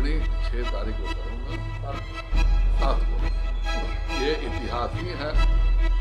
टिप्पणी 6 तारीख को करूँगा, 7 को। ये इतिहास ही है,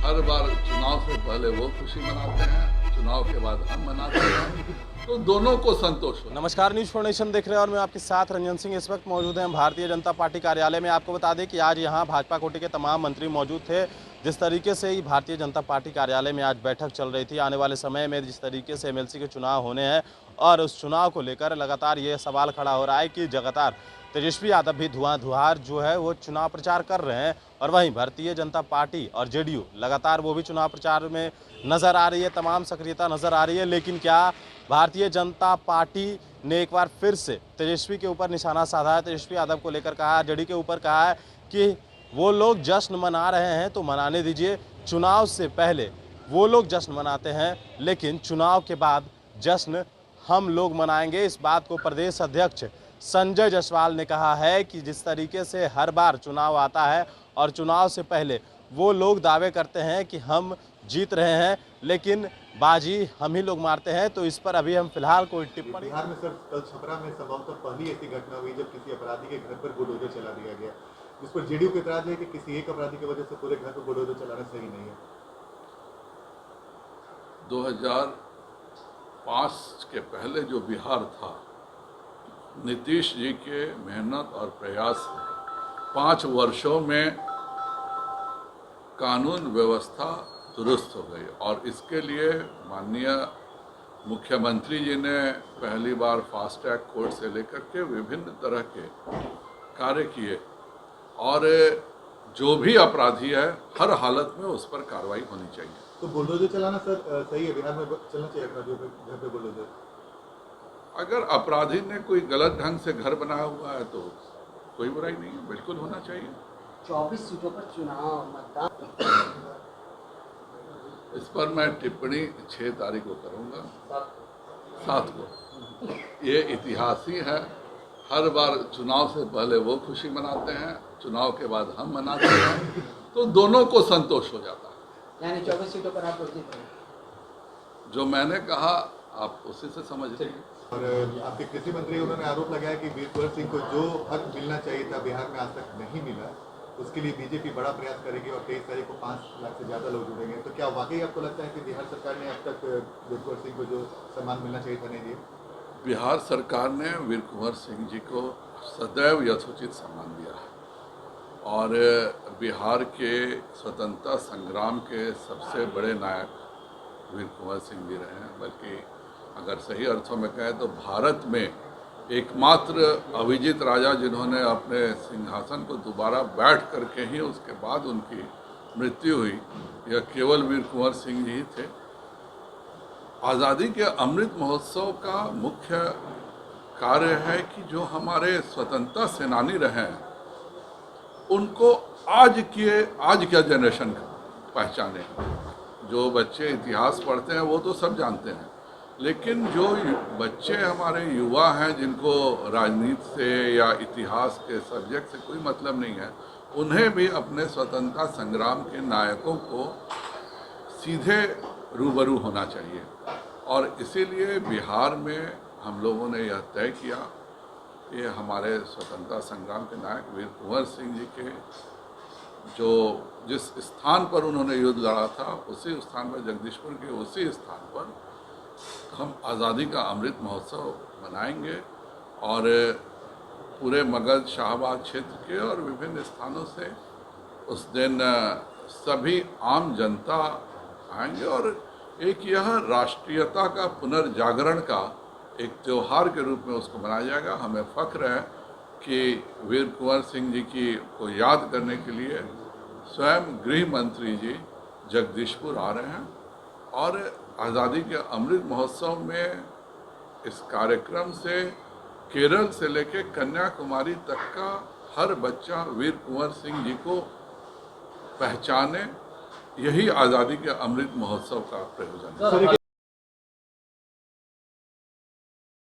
हर बार चुनाव से पहले वो खुशी मनाते हैं, चुनाव के बाद हम मनाते हैं, तो दोनों को संतोष हो। नमस्कार, न्यूज़ फॉर नेशन देख रहे हैं और मैं आपके साथ रंजन सिंह। इस वक्त मौजूद हैं भारतीय जनता पार्टी कार्यालय में। आपको बता दें कि आज यहां भाजपा कोटि के तमाम मंत्री मौजूद थे। जिस तरीके से ही भारतीय जनता पार्टी कार्यालय में आज बैठक चल रही थी, आने वाले समय में जिस तरीके से एमएलसी के चुनाव होने हैं और उस चुनाव को लेकर लगातार ये सवाल खड़ा हो रहा है कि लगातार तेजस्वी यादव भी धुआंधार जो है वो चुनाव प्रचार कर रहे हैं और वहीं भारतीय जनता पार्टी और जेडीयू लगातार वो भी चुनाव प्रचार में नजर आ रही है, तमाम सक्रियता नजर आ रही है। लेकिन क्या भारतीय जनता पार्टी ने एक बार फिर से तेजस्वी के ऊपर निशाना साधा है? तेजस्वी यादव को लेकर कहा है, जेडीयू के ऊपर कहा है कि वो लोग जश्न मना रहे हैं तो मनाने दीजिए, चुनाव से पहले वो लोग जश्न मनाते हैं लेकिन चुनाव के बाद जश्न हम लोग मनाएंगे। इस बात को प्रदेश अध्यक्ष संजय जायसवाल ने कहा है कि जिस तरीके से हर बार चुनाव आता है और चुनाव से पहले वो लोग दावे करते हैं कि हम जीत रहे हैं लेकिन बाजी हम ही लोग मारते हैं, तो इस पर अभी हम फिलहाल कोई टिप्पणी। बिहार में सर कल छपरा में संभवतः पहली ऐसी घटना हुई जब किसी अपराधी के घर पर बुलडोजर चला दिया गया, जिस पर जेडीयू का एतराज है कि किसी एक अपराधी की वजह से पूरे घर पर बुलडोजर चलाना सही नहीं है। 2005 के पहले जो बिहार था, नीतीश जी के मेहनत और प्रयास से 5 वर्षों में कानून व्यवस्था दुरुस्त हो गई और इसके लिए माननीय मुख्यमंत्री जी ने पहली बार फास्ट ट्रैक कोर्ट से लेकर के विभिन्न तरह के कार्य किए और जो भी अपराधी है हर हालत में उस पर कार्रवाई होनी चाहिए। तो बुलडोजर चलाना सर सही है? बिहार में चलना चाहिए अपराधियों के घर पे बुलडोजर? अगर अपराधी ने कोई गलत ढंग से घर बनाया हुआ है तो कोई बुराई नहीं है, बिल्कुल होना चाहिए। 24 सीटों पर चुनाव मतदान, इस पर मैं टिप्पणी 6 तारीख को करूँगा, 7 को। ये इतिहास ही है, हर बार चुनाव से पहले वो खुशी मनाते हैं, चुनाव के बाद हम मनाते हैं, तो दोनों को संतोष हो जाता है। यानी 24 सीटों पर आप जीत रहे। जो मैंने कहा आप उसी से समझ लीजिए। और आपके कृषि मंत्री उन्होंने आरोप लगाया कि वीर कुंवर सिंह को जो हक मिलना चाहिए था बिहार में आज तक नहीं मिला, उसके लिए बीजेपी बड़ा प्रयास करेगी और 23 तारीख को 5 लाख से ज़्यादा लोग जुड़ेंगे। तो क्या वाकई आपको लगता है कि बिहार सरकार ने अब तक वीर कुंवर सिंह को जो सम्मान मिलना चाहिए था नहीं दिया? बिहार सरकार ने वीर कुंवर सिंह जी को सदैव यथोचित सम्मान दिया है और बिहार के स्वतंत्रता संग्राम के सबसे बड़े नायक वीर कुंवर सिंह जी रहे हैं। बल्कि अगर सही अर्थों में कहें तो भारत में एकमात्र अभिजीत राजा जिन्होंने अपने सिंहासन को दोबारा बैठ करके ही उसके बाद उनकी मृत्यु हुई, यह केवल वीर कुंवर सिंह जी ही थे। आज़ादी के अमृत महोत्सव का मुख्य कार्य है कि जो हमारे स्वतंत्रता सेनानी रहे हैं उनको आज क्या जनरेशन पहचाने। जो बच्चे इतिहास पढ़ते हैं वो तो सब जानते हैं, लेकिन जो बच्चे हमारे युवा हैं जिनको राजनीति से या इतिहास के सब्जेक्ट से कोई मतलब नहीं है, उन्हें भी अपने स्वतंत्रता संग्राम के नायकों को सीधे रूबरू होना चाहिए। और इसीलिए बिहार में हम लोगों ने यह तय किया कि हमारे स्वतंत्रता संग्राम के नायक वीर कुंवर सिंह जी के जो जिस स्थान पर उन्होंने युद्ध लड़ा था उसी स्थान पर, जगदीशपुर के उसी स्थान पर हम आज़ादी का अमृत महोत्सव मनाएंगे और पूरे मगध शाहबाद क्षेत्र के और विभिन्न स्थानों से उस दिन सभी आम जनता आएंगे और एक यह राष्ट्रीयता का पुनर्जागरण का एक त्यौहार के रूप में उसको मनाया जाएगा। हमें फ़ख्र है कि वीर कुंवर सिंह जी की को याद करने के लिए स्वयं गृह मंत्री जी जगदीशपुर आ रहे हैं और आज़ादी के अमृत महोत्सव में इस कार्यक्रम से केरल से लेकर कन्याकुमारी तक का हर बच्चा वीर कुंवर सिंह जी को पहचाने। यही आज़ादी के अमृत महोत्सव का प्रयोजन है।